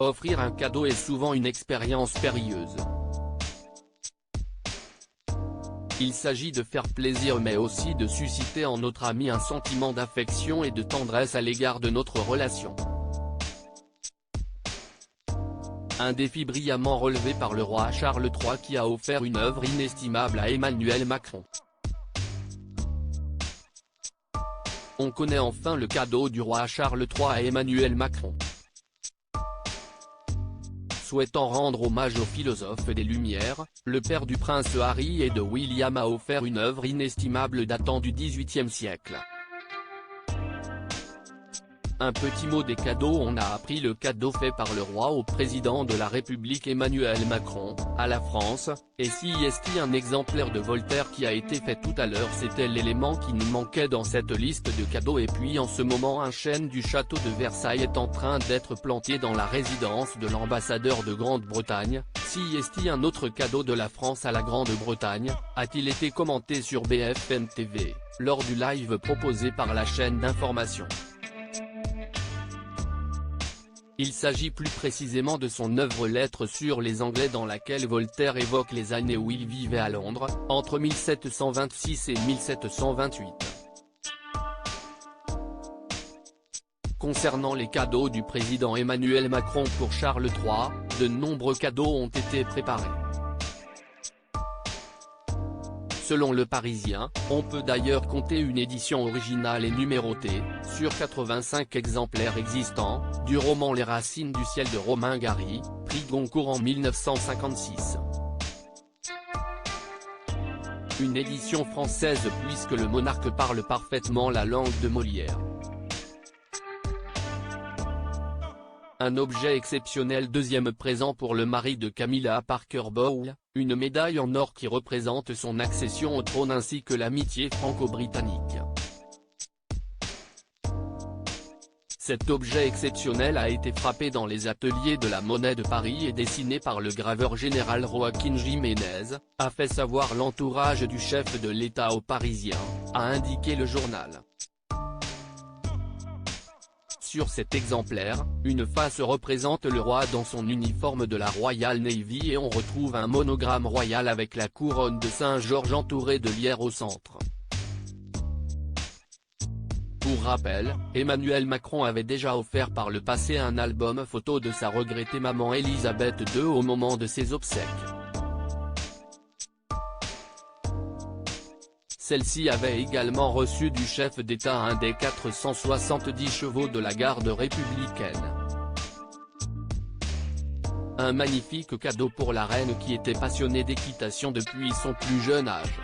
Offrir un cadeau est souvent une expérience périlleuse. Il s'agit de faire plaisir mais aussi de susciter en notre ami un sentiment d'affection et de tendresse à l'égard de notre relation. Un défi brillamment relevé par le roi Charles III qui a offert une œuvre inestimable à Emmanuel Macron. On connaît enfin le cadeau du roi Charles III à Emmanuel Macron. Souhaitant rendre hommage au philosophe des Lumières, le père du prince Harry et de William a offert une œuvre inestimable datant du XVIIIe siècle. Un petit mot des cadeaux. On a appris le cadeau fait par le roi au président de la République Emmanuel Macron, à la France, et si est un exemplaire de Voltaire qui a été fait tout à l'heure. C'était l'élément qui nous manquait dans cette liste de cadeaux. Et puis en ce moment un chêne du château de Versailles est en train d'être planté dans la résidence de l'ambassadeur de Grande-Bretagne. Si est un autre cadeau de la France à la Grande-Bretagne, a-t-il été commenté sur BFM TV, lors du live proposé par la chaîne d'information. Il s'agit plus précisément de son œuvre Lettres sur les Anglais dans laquelle Voltaire évoque les années où il vivait à Londres, entre 1726 et 1728. Concernant les cadeaux du président Emmanuel Macron pour Charles III, de nombreux cadeaux ont été préparés. Selon Le Parisien, on peut d'ailleurs compter une édition originale et numérotée, sur 85 exemplaires existants, du roman Les Racines du ciel de Romain Gary, prix Goncourt en 1956. Une édition française puisque le monarque parle parfaitement la langue de Molière. Un objet exceptionnel. Deuxième présent pour le mari de Camilla Parker Bowles, une médaille en or qui représente son accession au trône ainsi que l'amitié franco-britannique. Cet objet exceptionnel a été frappé dans les ateliers de la Monnaie de Paris et dessiné par le graveur général Joaquin Jiménez, a fait savoir l'entourage du chef de l'État aux Parisiens, a indiqué le journal. Sur cet exemplaire, une face représente le roi dans son uniforme de la Royal Navy et on retrouve un monogramme royal avec la couronne de Saint-Georges entourée de lierre au centre. Pour rappel, Emmanuel Macron avait déjà offert par le passé un album photo de sa regrettée maman Elisabeth II au moment de ses obsèques. Celle-ci avait également reçu du chef d'État un des 470 chevaux de la garde républicaine. Un magnifique cadeau pour la reine qui était passionnée d'équitation depuis son plus jeune âge.